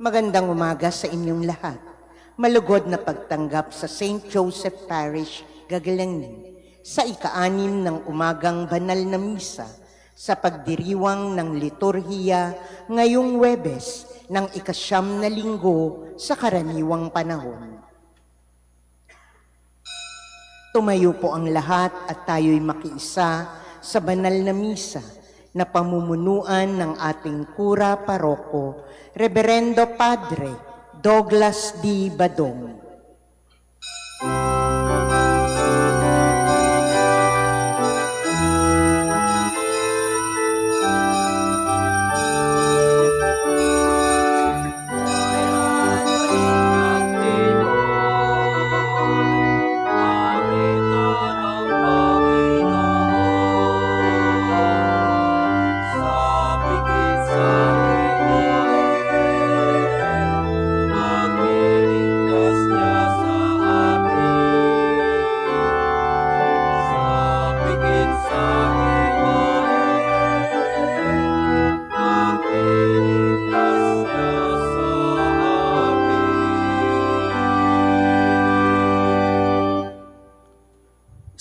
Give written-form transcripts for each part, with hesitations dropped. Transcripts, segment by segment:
Magandang umaga sa inyong lahat. Malugod na pagtanggap sa St. Joseph Parish, Gagalangin, sa ika-6 ng umagang banal na misa sa pagdiriwang ng liturhiya ngayong Huwebes ng ika-9 na linggo sa karaniwang panahon. Tumayo po ang lahat at tayo'y makiisa sa banal na misa na pamumunuan ng ating kura paroko, Reverendo Padre Douglas D. Badong.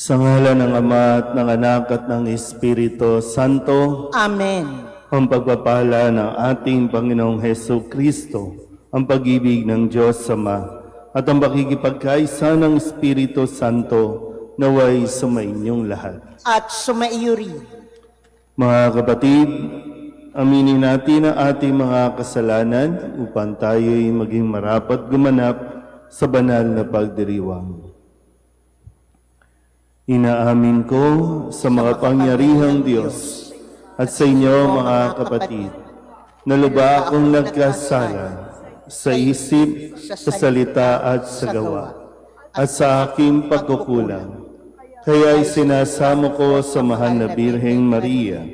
Sa ngalan ng Ama at ng Anak at ng Espiritu Santo. Amen. Ang pagpapala ng ating Panginoong Hesus Kristo, ang pag-ibig ng Diyos Ama, at ang pakikipagkaisa ng Espiritu Santo naway sumainyong lahat. At sumaiyo rin. Mga kapatid, aminin natin ang ating mga kasalanan upang tayo'y maging marapat gumanap sa banal na pagdiriwang. Inaamin ko sa mga pangyarihang Diyos at sa inyo mga kapatid, na lubha akong nagkasala sa isip, sa salita at sa gawa, at sa aking pagkukulang. Kaya'y sinasamo ko sa mahal na Birheng Maria,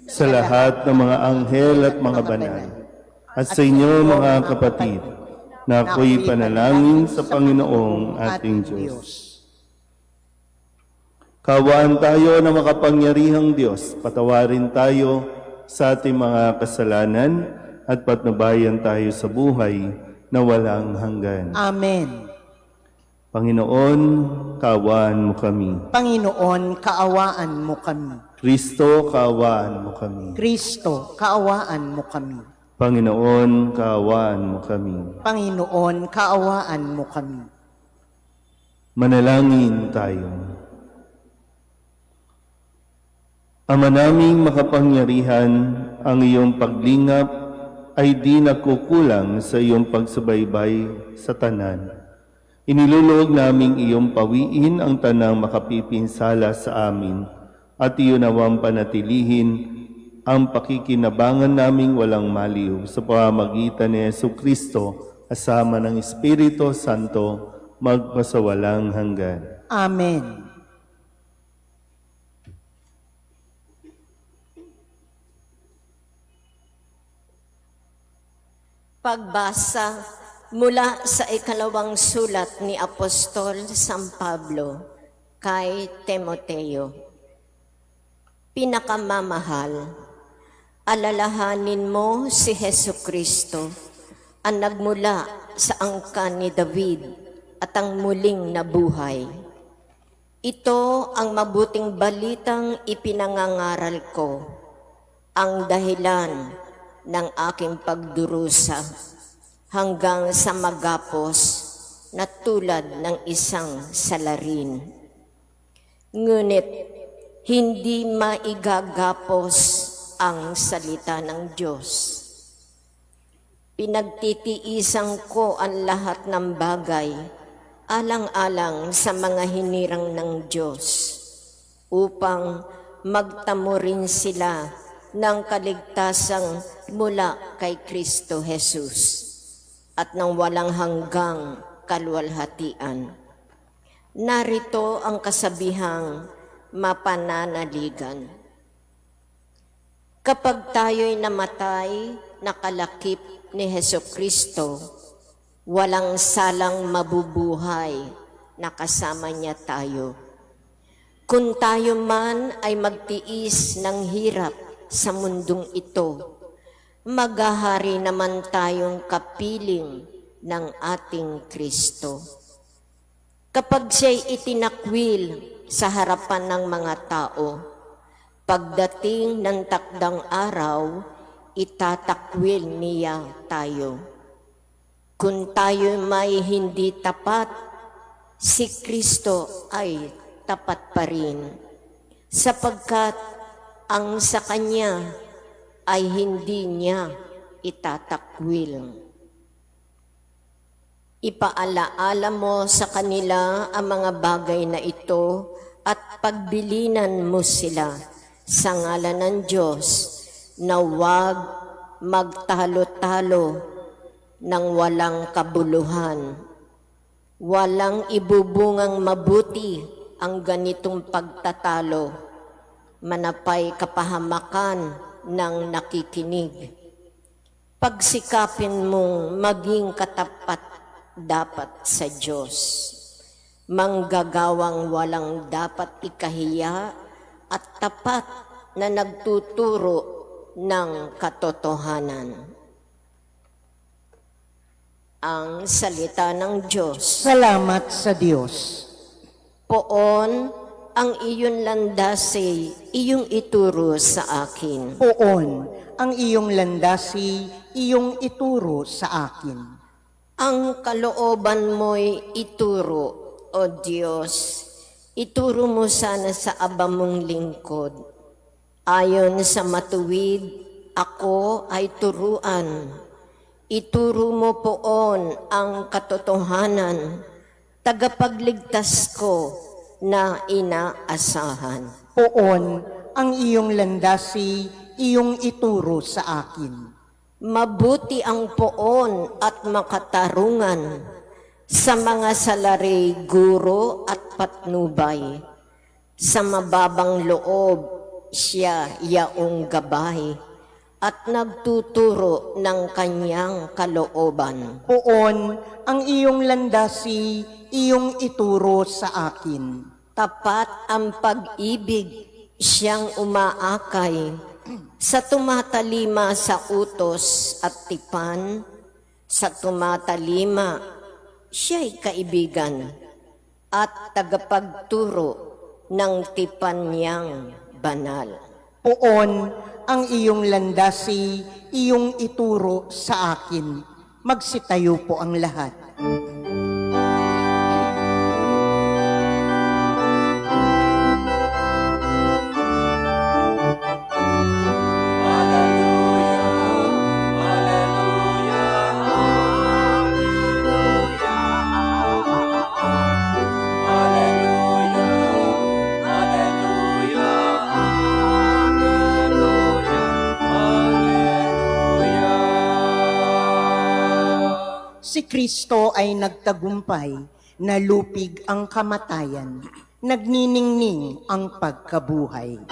sa lahat ng mga anghel at mga banal, at sa inyo mga kapatid, na ako'y panalangin sa Panginoong ating Diyos. Kawaan tayo ng makapangyarihang Diyos, patawarin tayo sa ating mga kasalanan at patnubayan tayo sa buhay na walang hanggan. Amen. Panginoon, kaawaan mo kami. Panginoon, kaawaan mo kami. Kristo, kaawaan mo kami. Kristo, kaawaan mo kami. Panginoon, kaawaan mo kami. Panginoon, kaawaan mo kami. Manalangin tayo. Ama naming makapangyarihan, ang iyong paglingap ay di nagkukulang sa iyong pagsubaybay sa tanan. Iniluluog naming iyong pawiin ang tanang makapipinsala sa amin at iyon nawang panatilihin ang pakikinabangan naming walang maliw sa pamamagitan ni Hesus Kristo kasama ng Espiritu Santo magpasawalang hanggan. Amen. Pagbasa mula sa ikalawang sulat ni Apostol San Pablo kay Timoteo. Pinakamamahal, alalahanin mo si Jesucristo, ang nagmula sa angkan ni David at ang muling nabuhay. Ito ang mabuting balitang ipinangangaral ko, ang dahilan ng aking pagdurusa hanggang sa magapos na tulad ng isang salarin. Ngunit hindi maigagapos ang salita ng Diyos. Pinagtitiisan ko ang lahat ng bagay alang-alang sa mga hinirang ng Diyos upang magtamo rin sila ng kaligtasang mula kay Kristo Jesus at ng walang hanggang kaluwalhatian. Narito ang kasabihang mapananaligan. Kapag tayo'y namatay, nakalakip ni Jesucristo, walang salang mabubuhay na kasama niya tayo. Kung tayo man ay magtiis ng hirap sa mundong ito, maghahari naman tayong kapiling ng ating Kristo. Kapag siya'y itinakwil sa harapan ng mga tao, pagdating ng takdang araw, itatakwil niya tayo. Kung tayo may hindi tapat, si Kristo ay tapat pa rin, sapagkat ang sa Kanya ay hindi niya itatakwil. Ipaalaala mo sa kanila ang mga bagay na ito at pagbilinan mo sila sa ngalan ng Diyos na huwag magtalo-talo ng walang kabuluhan. Walang ibubungang mabuti ang ganitong pagtatalo, manapay kapahamakan ng nakikinig. Pagsikapin mong maging katapat dapat sa Diyos, manggagawang walang dapat ikahiya at tapat na nagtuturo ng katotohanan. Ang salita ng Diyos. Salamat sa Diyos. Poon, ang iyon landasi, iyong ituro sa akin. Poon, ang iyong landasi, iyong ituro sa akin. Ang kalooban mo'y ituro, O Diyos. Ituro mo sana sa aba mong lingkod. Ayon sa matuwid, ako ay turuan. Ituro mo poon ang katotohanan, tagapagligtas ko na inaasahan. Poon, ang iyong landasi, iyong ituro sa akin. Mabuti ang poon at makatarungan sa mga salari, guro at patnubay. Sa mababang loob, siya yaong gabay at nagtuturo ng kanyang kalooban. Poon, ang iyong landasi, iyong ituro sa akin. Tapat ang pag-ibig, siyang umaakay sa tumatalima sa utos at tipan. Sa tumatalima, siya'y kaibigan at tagapagturo ng tipan niyang banal. Poon, ang iyong landasi, iyong ituro sa akin. Magsitayo po ang lahat. Si Kristo ay nagtagumpay, nalupig ang kamatayan, nagniningning ang pagkabuhay.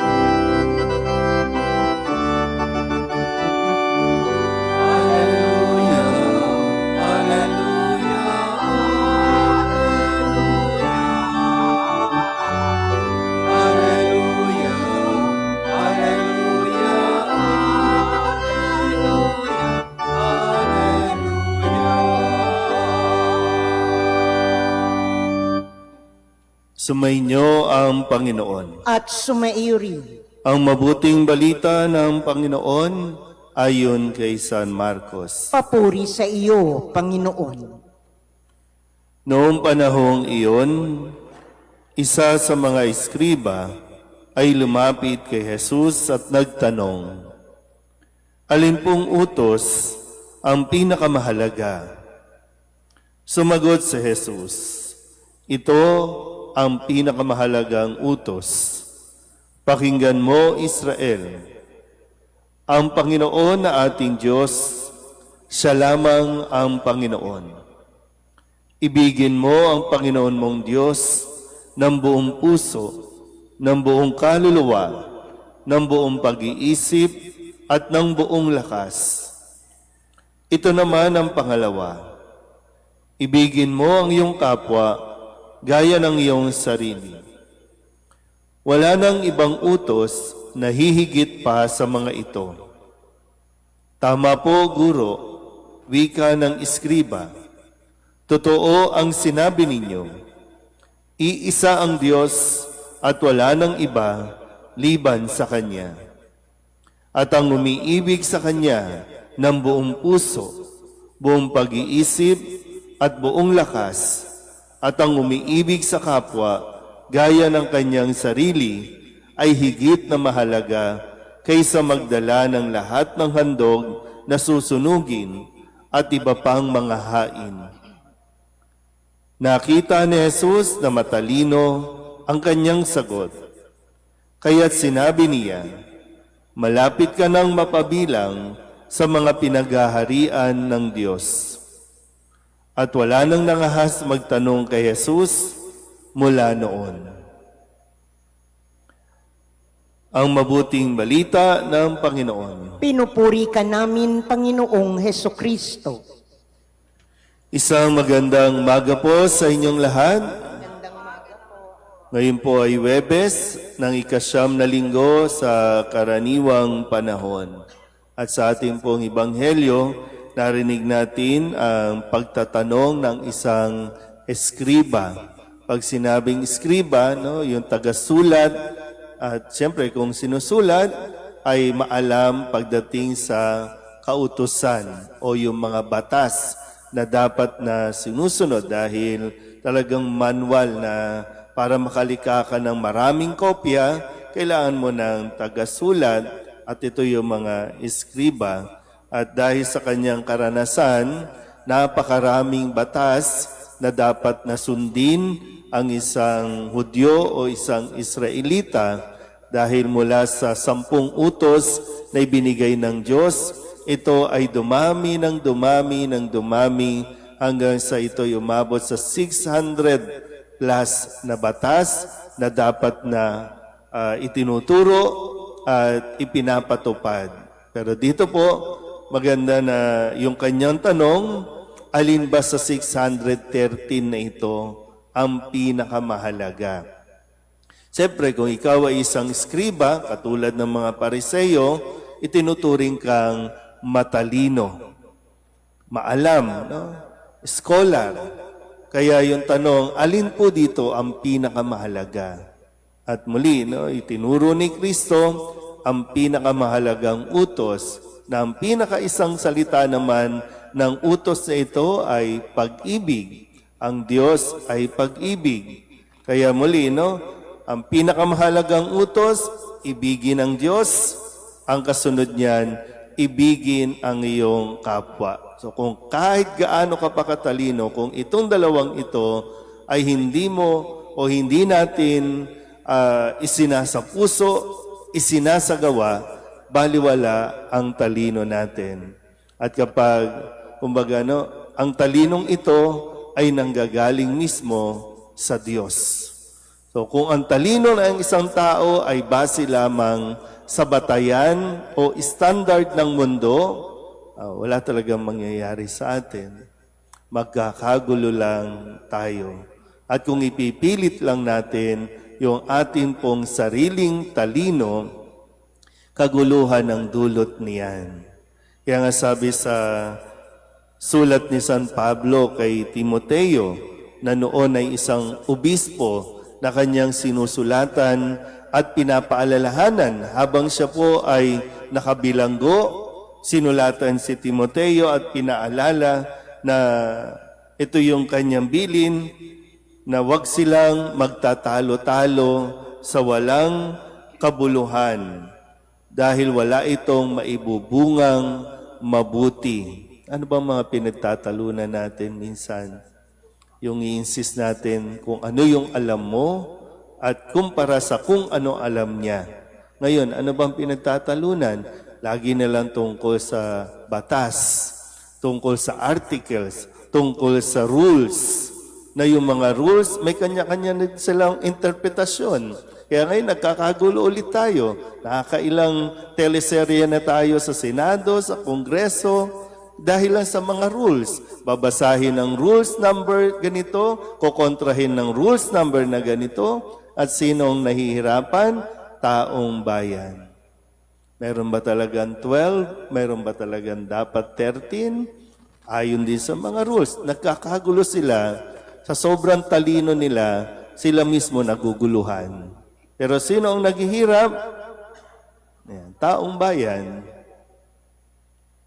Sumainyo ang Panginoon. At sumaiyo rin. Ang mabuting balita ng Panginoon ayon kay San Marcos. Papuri sa iyo, Panginoon. Noong panahong iyon, isa sa mga eskriba ay lumapit kay Jesus at nagtanong, "Alin pong utos ang pinakamahalaga?" Sumagot si Jesus, "Ito ang pinakamahalagang utos. Pakinggan mo, Israel. Ang Panginoon na ating Diyos, siya lamang ang Panginoon. Ibigin mo ang Panginoon mong Diyos ng buong puso, ng buong kaluluwa, ng buong pag-iisip, at ng buong lakas. Ito naman ang pangalawa. Ibigin mo ang iyong kapwa gaya ng iyong sarili. Wala nang ibang utos na hihigit pa sa mga ito." Tama po, Guro, wika ng iskriba. Totoo ang sinabi ninyo. Iisa ang Diyos at wala nang iba liban sa Kanya. At ang umiibig sa Kanya ng buong puso, buong pag-iisip at buong lakas, at ang umiibig sa kapwa gaya ng kanyang sarili ay higit na mahalaga kaysa magdala ng lahat ng handog na susunugin at iba pang mga hain. Nakita ni Jesus na matalino ang kanyang sagot. Kaya't sinabi niya, malapit ka nang mapabilang sa mga pinaghaharian ng Diyos. At wala nang nangahas magtanong kay Jesus mula noon. Ang mabuting balita ng Panginoon. Pinupuri ka namin, Panginoong Heso Kristo. Isang magandang umaga po sa inyong lahat. Ngayon po ay Huwebes ng ikasyam na linggo sa karaniwang panahon. At sa ating pong Ebanghelyo, narinig natin ang pagtatanong ng isang eskriba. Pag sinabing eskriba, no, yung tagasulat, at siyempre kung sinusulat, ay maalam pagdating sa kautusan o yung mga batas na dapat na sinusunod dahil talagang manual na para makalika ka ng maraming kopya, kailangan mo ng tagasulat at ito yung mga eskriba. At dahil sa kanyang karanasan, napakaraming batas na dapat na sundin ang isang Hudyo o isang Israelita dahil mula sa 10 utos na ibinigay ng Diyos, ito ay dumami ng dumami ng dumami hanggang sa ito'y umabot sa 600 plus na batas na dapat na itinuturo at ipinapatupad. Pero dito po, maganda na yung kanyang tanong, alin ba sa 613 na ito ang pinakamahalaga? Siyempre, kung ikaw ay isang skriba, katulad ng mga pariseyo, itinuturing kang matalino, maalam, no? Scholar. Kaya yung tanong, alin po dito ang pinakamahalaga? At muli, no, itinuro ni Kristo ang pinakamahalagang utos na ang pinakaisang salita naman ng utos na ito ay pag-ibig. Ang Diyos ay pag-ibig. Kaya muli, no, ang pinakamahalagang utos, ibigin ang Diyos. Ang kasunod niyan, ibigin ang iyong kapwa. So kung kahit gaano ka pa katalino, kung itong dalawang ito ay hindi mo o hindi natin isinasa puso, isinasagawa, baliwala ang talino natin. At kapag, kumbaga, no, ang talinong ito ay nanggagaling mismo sa Diyos. So kung ang talino ng isang tao ay base lamang sa batayan o standard ng mundo, wala talagang mangyayari sa atin. Magkakagulo lang tayo. At kung ipipilit lang natin yung ating pong sariling talino, kaguluhan ang dulot niyan. Kaya nga sabi sa sulat ni San Pablo kay Timoteo, na noon ay isang obispo na kanyang sinusulatan at pinapaalalahanan habang siya po ay nakabilanggo, sinulatan si Timoteo at pinaalala na ito yung kanyang bilin na wag silang magtatalo-talo sa walang kabuluhan dahil wala itong maibubungang mabuti. Ano ba mga pinagtatalunan natin minsan? Yung i-insist natin kung ano yung alam mo at kumpara sa kung ano alam niya. Ngayon, ano bang pinagtatalunan? Lagi na lang tungkol sa batas, tungkol sa articles, tungkol sa rules. Na yung mga rules, may kanya-kanya na silang interpretasyon. Kaya ngayon, nagkakagulo ulit tayo. Nakakailang teleserye na tayo sa Senado, sa Kongreso, dahil lang sa mga rules. Babasahin ng rules number ganito, kukontrahin ng rules number na ganito, at sinong nahihirapan? Taong bayan. Meron ba talagang 12? Meron ba talagang dapat 13? Ayon din sa mga rules. Nagkakagulo sila. Sa sobrang talino nila, sila mismo naguguluhan. Pero sino ang naghihirap? Ayan, taong bayan.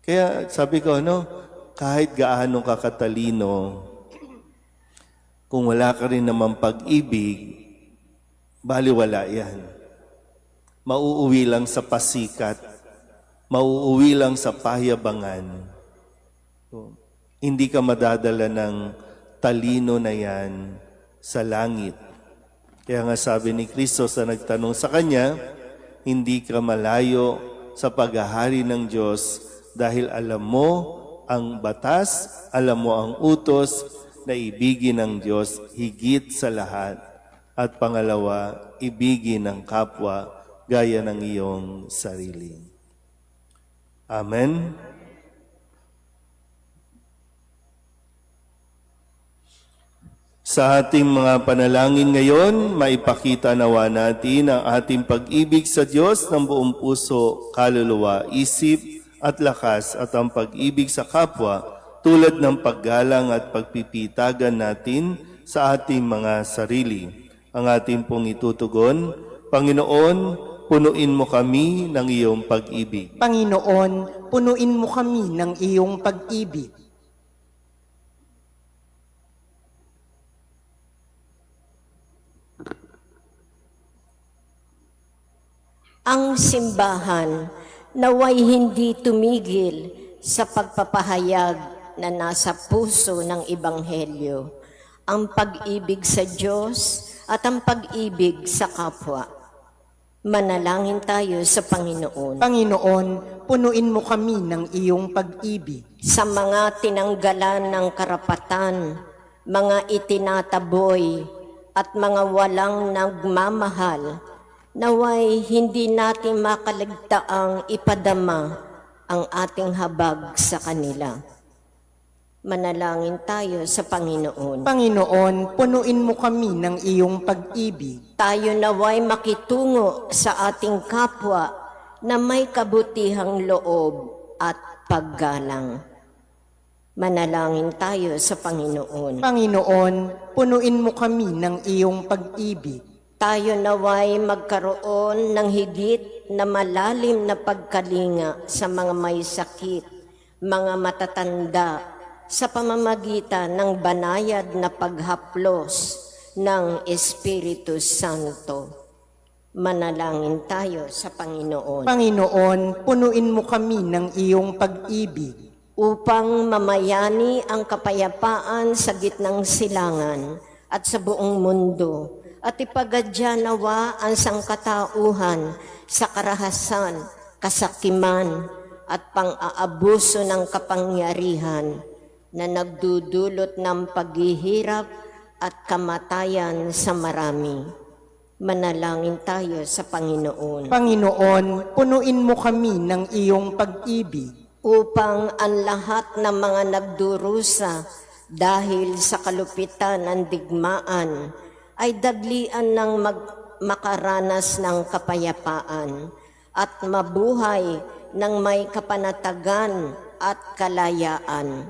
Kaya sabi ko, kahit gaano ka katalino, kung wala ka rin naman pag-ibig, baliwala yan. Mauuwi lang sa pasikat, mauuwi lang sa payabangan. So, hindi ka madadala ng talino na yan sa langit. Kaya nga sabi ni Kristo sa nagtanong sa kanya, hindi ka malayo sa paghahari ng Diyos dahil alam mo ang batas, alam mo ang utos na ibigin ng Diyos higit sa lahat. At pangalawa, ibigin ng kapwa gaya ng iyong sarili. Amen. Sa ating mga panalangin ngayon, maipakita nawa natin ang ating pag-ibig sa Diyos ng buong puso, kaluluwa, isip at lakas at ang pag-ibig sa kapwa tulad ng paggalang at pagpipitagan natin sa ating mga sarili. Ang ating pong itutugon, Panginoon, punuin mo kami ng iyong pag-ibig. Panginoon, punuin mo kami ng iyong pag-ibig. Ang simbahan naway hindi tumigil sa pagpapahayag na nasa puso ng Ebanghelyo, ang pag-ibig sa Diyos at ang pag-ibig sa kapwa. Manalangin tayo sa Panginoon. Panginoon, punuin mo kami ng iyong pag-ibig. Sa mga tinanggalan ng karapatan, mga itinataboy at mga walang nagmamahal, naway hindi natin makaligtaang ipadama ang ating habag sa kanila. Manalangin tayo sa Panginoon. Panginoon, punuin mo kami ng iyong pag-ibig. Tayo naway makitungo sa ating kapwa na may kabutihang loob at paggalang. Manalangin tayo sa Panginoon. Panginoon, punuin mo kami ng iyong pag-ibig. Tayo naway magkaroon ng higit na malalim na pagkalinga sa mga may sakit, mga matatanda, sa pamamagitan ng banayad na paghaplos ng Espiritu Santo. Manalangin tayo sa Panginoon. Panginoon, punuin mo kami ng iyong pag-ibig. Upang mamayani ang kapayapaan sa gitnang silangan at sa buong mundo, at ipagadya nawa ang sangkatauhan sa karahasan, kasakiman, at pang-aabuso ng kapangyarihan na nagdudulot ng paghihirap at kamatayan sa marami. Manalangin tayo sa Panginoon. Panginoon, punuin mo kami ng iyong pag-ibig. Upang ang lahat ng mga nagdurusa dahil sa kalupitan ng digmaan ay daglian ng makaranas ng kapayapaan at mabuhay ng may kapanatagan at kalayaan.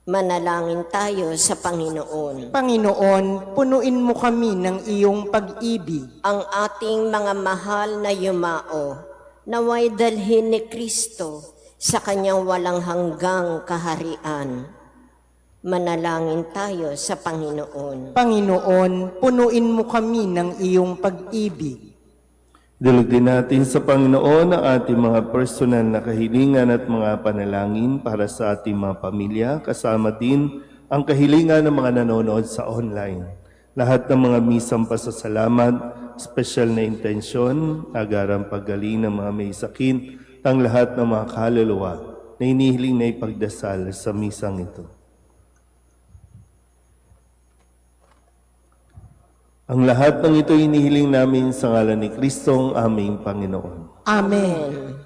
Manalangin tayo sa Panginoon. Panginoon, punuin mo kami ng iyong pag-ibig. Ang ating mga mahal na yumao, naway dalhin ni Kristo sa kanyang walang hanggang kaharian. Manalangin tayo sa Panginoon. Panginoon, punuin mo kami ng iyong pag-ibig. Dilog din natin sa Panginoon ang ating mga personal na kahilingan at mga panalangin para sa ating mga pamilya, kasama din ang kahilingan ng mga nanonood sa online. Lahat ng mga misang pasasalamat, special na intensyon, agarang paggaling ng mga may sakit, ang lahat ng mga kaluluwa na inihiling na ipagdasal sa misang ito. Ang lahat ng ito inihiling namin sa ngalan ni Kristong aming Panginoon. Amen.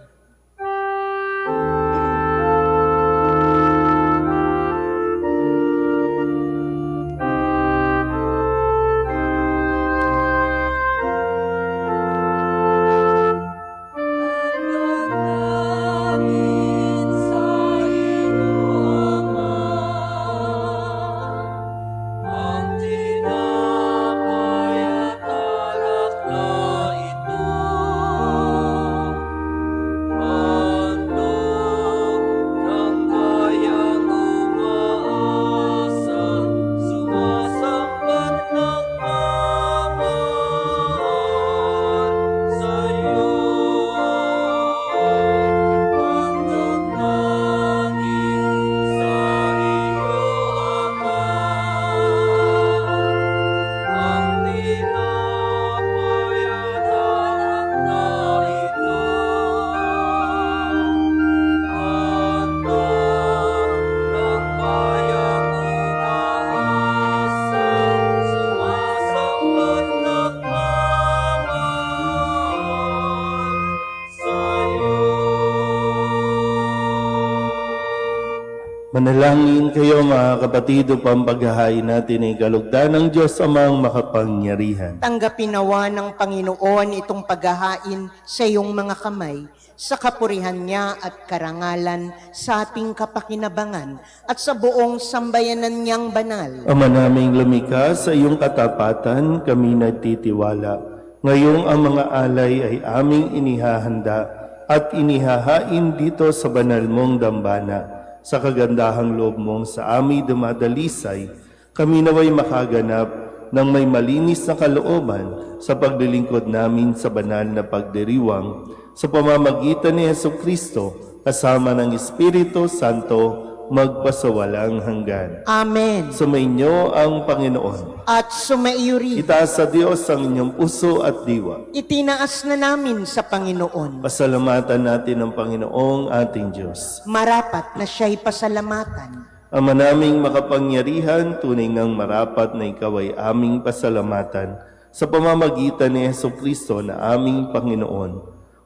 Manalangin kayo mga kapatid upang paghahain natin ay kalugdan ng Diyos amang makapangyarihan. Tanggapin nawa ng Panginoon itong paghahain sa iyong mga kamay, sa kapurihan niya at karangalan sa ating kapakinabangan at sa buong sambayanan niyang banal. Ama naming lumikha, sa iyong katapatan kami nagtitiwala. Ngayong ang mga alay ay aming inihahanda at inihahain dito sa banal mong dambana. Sa kagandahang loob mong sa aming dumadalisay, kami naway makaganap ng may malinis na kalooban sa paglilingkod namin sa banal na pagdiriwang sa pamamagitan ni Jesucristo kasama ng Espiritu Santo magpasawalang hanggan. Amen. Sumainyo ang Panginoon. At sumaiyo rin. Itaas sa Diyos ang inyong puso at diwa. Itinaas na namin sa Panginoon. Pasalamatan natin ang Panginoong ating Diyos. Marapat na siya'y pasalamatan. Ama naming makapangyarihan, tunay ngang marapat na ikaw ay aming pasalamatan sa pamamagitan ni Jesucristo na aming Panginoon.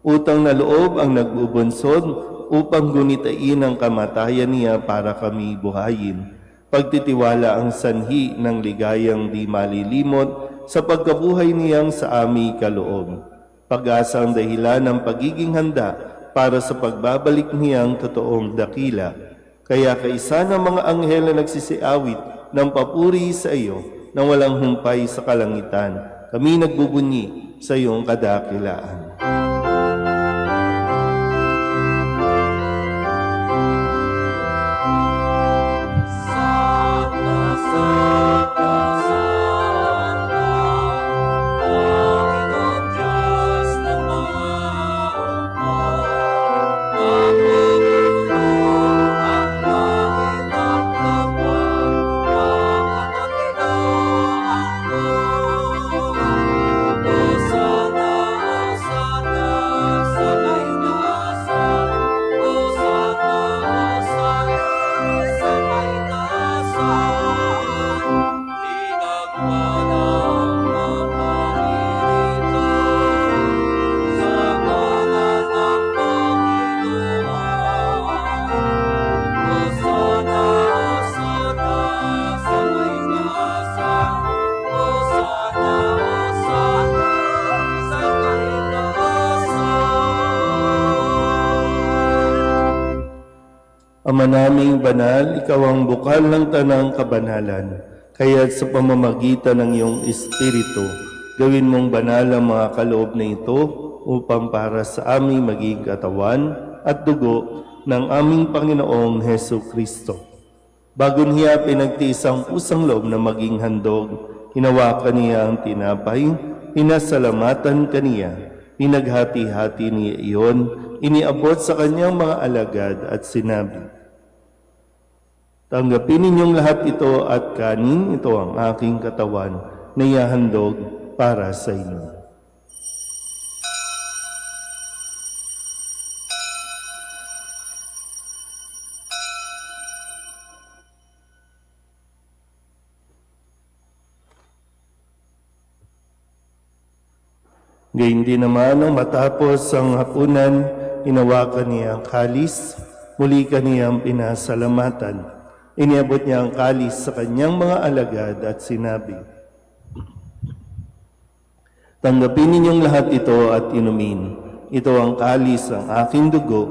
Utang na loob ang nagbubunsod upang gunitain ang kamatayan niya para kami buhayin. Pagtitiwala ang sanhi ng ligayang di malilimot sa pagkabuhay niyang sa aming kaloob. Pag-asa ang dahilan ng pagiging handa para sa pagbabalik niyang totoong dakila. Kaya kaisa ng mga anghel na nagsisiawit ng papuri sa iyo nang walang humpay sa kalangitan, kami nagbubunyi sa iyong kadakilaan. Ama naming banal, ikaw ang bukal ng tanang kabanalan. Kaya't sa pamamagitan ng iyong Espiritu, gawin mong banal ang mga kaloob na ito upang para sa aming maging katawan at dugo ng aming Panginoong Hesu Kristo. Bago niya pinagtiis ang pusang loob na maging handog, hinawakan niya ang tinapay, pinasalamatan kaniya, pinaghati-hati niya iyon, iniabot sa kanyang mga alagad at sinabi, "Tanggapin ninyong lahat ito at kanin, ito ang aking katawan na ihahandog para sa inyo." Gayun din naman nang matapos ang hapunan, hinawakan niya ang kalis, muli kaniyang pinasalamatan. Iniabot niya ang kalis sa kanyang mga alagad at sinabi, "Tanggapin ninyong lahat ito at inumin. Ito ang kalis ng aking dugo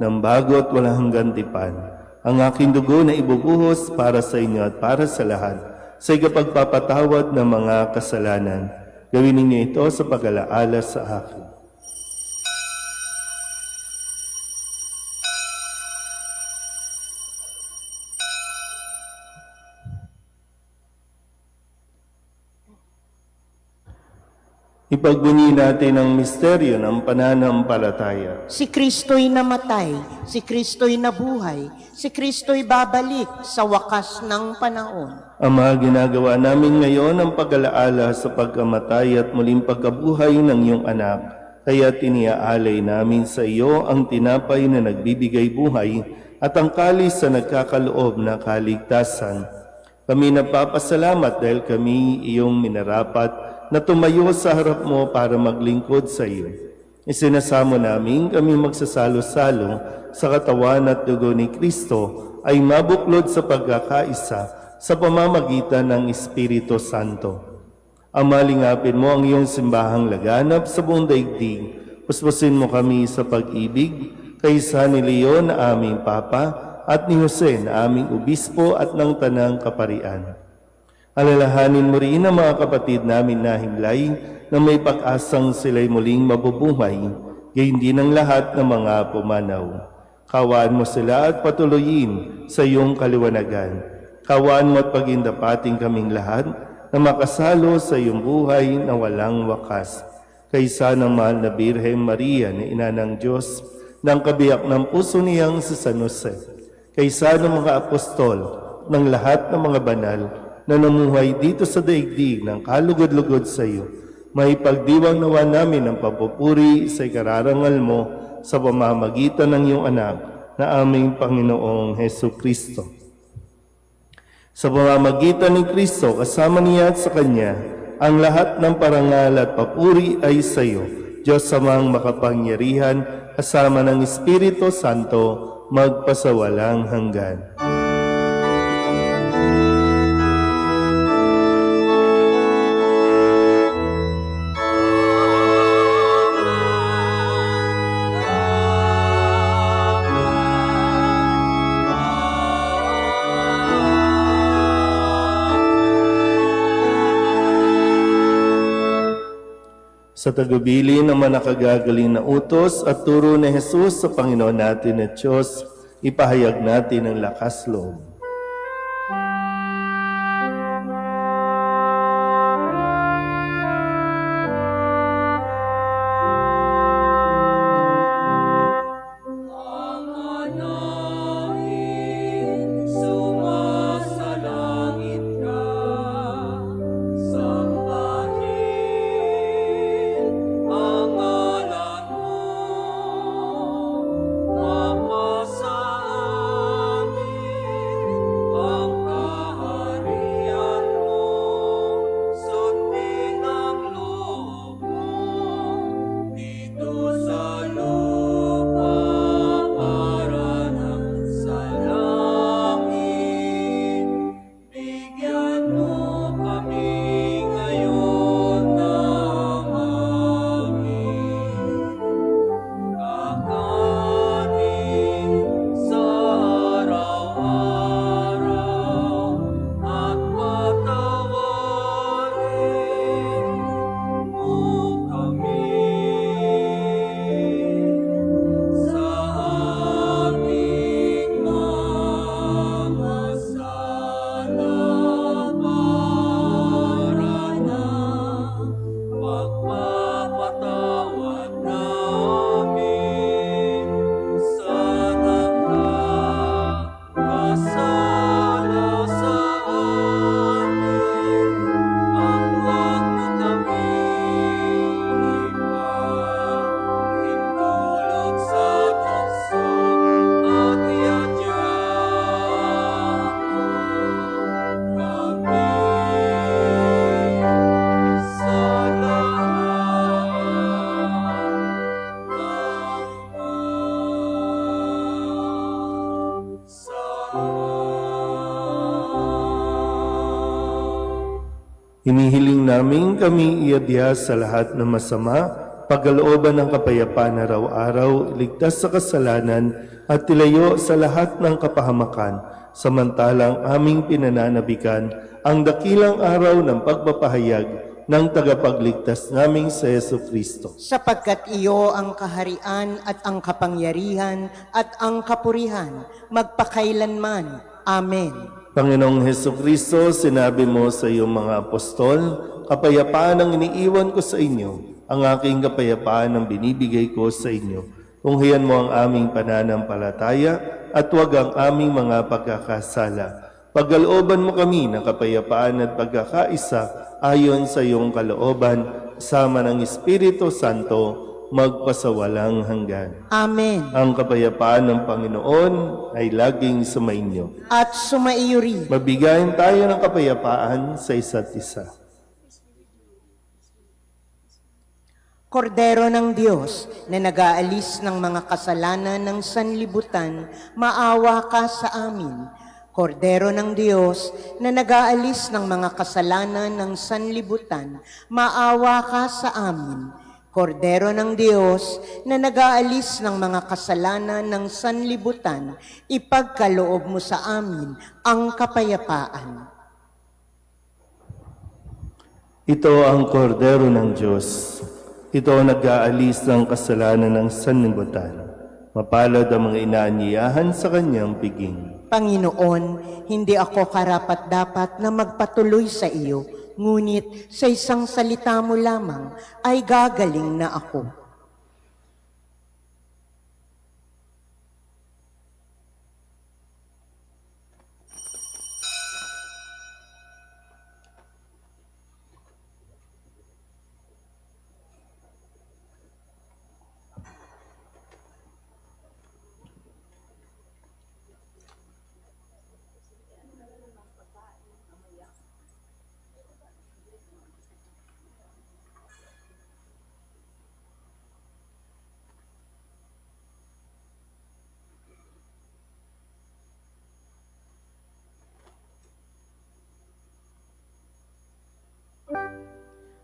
ng bago at walang hanggang tipan. Ang aking dugo na ibubuhos para sa inyo at para sa lahat sa ikapagpapatawad ng mga kasalanan. Gawin ninyo ito sa pag-alaala sa akin." Ipagbunyi natin ang misteryo ng pananampalataya. Si Kristo'y namatay, si Kristo'y nabuhay, si Kristo'y babalik sa wakas ng panahon. Ama, ginagawa namin ngayon ang pag-alaala sa pagkamatay at muling pagkabuhay ng iyong anak. Kaya tiniaalay namin sa iyo ang tinapay na nagbibigay buhay at ang kalis na nagkakaloob na kaligtasan. Kami nagpapasalamat dahil kami iyong minarapat na tumayo sa harap mo para maglingkod sa iyo. Isinasamo namin kami magsasalo-salo sa katawan at dugo ni Kristo ay mabuklod sa pagkakaisa sa pamamagitan ng Espiritu Santo. Amalingapin mo ang iyong simbahang laganap sa buong daigdig. Puspusin mo kami sa pag-ibig kaysa ni Leon na aming Papa at ni Jose na aming Obispo at ng Tanang Kaparian. Alalahanin mo rin ang mga kapatid namin na himlay na may pag-asang sila'y muling mabubuhay, gayon din ang lahat ng mga pumanaw. Kawaan mo sila at patuloyin sa iyong kaliwanagan. Kawaan mo at pagindapating kaming lahat na makasalo sa iyong buhay na walang wakas. Kaysa ng mahal na Birhen Maria na ina ng Diyos, ng kabiyak ng puso niyang si San Jose, kaysa ng mga apostol, ng lahat ng mga banal na namuhay dito sa daigdig ng kalugod-lugod sa iyo, may pagdiwang nawa namin ang papupuri sa ikararangal mo sa pamamagitan ng iyong anak na aming Panginoong Heso Kristo. Sa pamamagitan ni Kristo, kasama niya at sa Kanya, ang lahat ng parangal at papuri ay sa iyo, Diyos Amang makapangyarihan, kasama ng Espiritu Santo, magpasawalang hanggan. Sa tagubili ng mga nakagagaling na utos at turo ni Jesus sa Panginoon natin at Diyos, ipahayag natin ang lakas loob. Hinihiling namin kami iadya sa lahat ng masama, pagkalooban ng kapayapaan araw-araw, iligtas sa kasalanan at tilayo sa lahat ng kapahamakan, samantalang aming pinananabikan ang dakilang araw ng pagpapahayag ng tagapagligtas naming sa Yesu Kristo. Sapagkat iyo ang kaharian at ang kapangyarihan at ang kapurihan, magpakailanman. Amen. Panginoong Heso Kristo, sinabi mo sa iyong mga apostol, kapayapaan ang iniiwan ko sa inyo, ang aking kapayapaan ang binibigay ko sa inyo. Tunghayan mo ang aming pananampalataya at huwag ang aming mga pagkakasala. Pagkalooban mo kami ng kapayapaan at pagkakaisa ayon sa iyong kalooban, sama ng Espiritu Santo, magpasawalang hanggan. Amen. Ang kapayapaan ng Panginoon ay laging sumainyo. At sumaiyo rin. Mabigayin tayo ng kapayapaan sa isa't isa. Kordero ng Diyos na nag-aalis ng mga kasalanan ng sanlibutan, maawa ka sa amin. Kordero ng Diyos na nag-aalis ng mga kasalanan ng sanlibutan, maawa ka sa amin. Kordero ng Diyos na nag-aalis ng mga kasalanan ng sanlibutan, ipagkaloob mo sa amin ang kapayapaan. Ito ang kordero ng Diyos. Ito ang nag-aalis ng kasalanan ng sanlibutan. Mapalad ang mga inaanyayahan sa kanyang piging. Panginoon, hindi ako karapat-dapat na magpatuloy sa iyo, ngunit sa isang salita mo lamang ay gagaling na ako.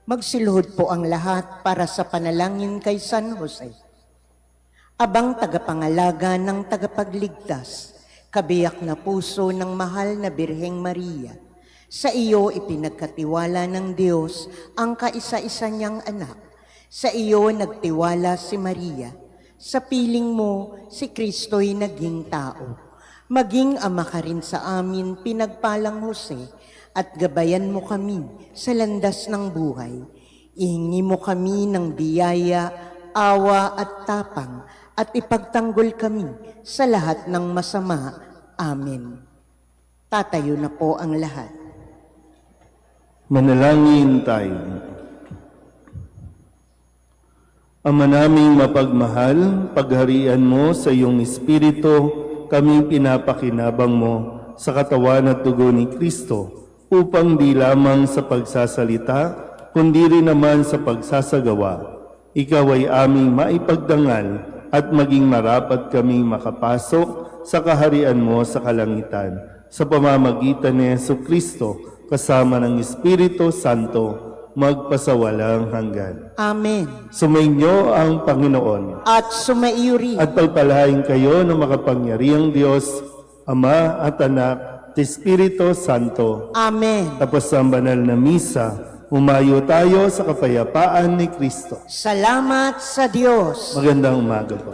Magsiluhod po ang lahat para sa panalangin kay San Jose. Abang tagapangalaga ng tagapagligtas, kabiyak na puso ng mahal na Birheng Maria, sa iyo ipinagkatiwala ng Diyos ang kaisa-isa niyang anak. Sa iyo nagtiwala si Maria. Sa piling mo, si Kristo'y naging tao. Maging ama ka rin sa amin, pinagpalang Jose, at gabayan mo kami sa landas ng buhay. Ihingi mo kami ng biyaya, awa at tapang, at ipagtanggol kami sa lahat ng masama. Amen. Tatayo na po ang lahat. Manalangin tayo. Ama naming mapagmahal, pagharian mo sa iyong Espiritu, kaming pinapakinabang mo sa katawan at dugo ni Kristo, upang di lamang sa pagsasalita, kundi rin naman sa pagsasagawa, ikaw ay aming maipagdangal at maging marapat kaming makapasok sa kaharian mo sa kalangitan, sa pamamagitan ni Jesucristo, kasama ng Espiritu Santo, magpasawalang hanggan. Amen. Sumainyo ang Panginoon. At sumaiyo rin. At pagpalain kayo ng makapangyarihang Diyos, Ama at Anak, at Espiritu Santo. Amen. Tapos ang banal na misa, umayo tayo sa kapayapaan ni Kristo. Salamat sa Diyos. Magandang umaga po.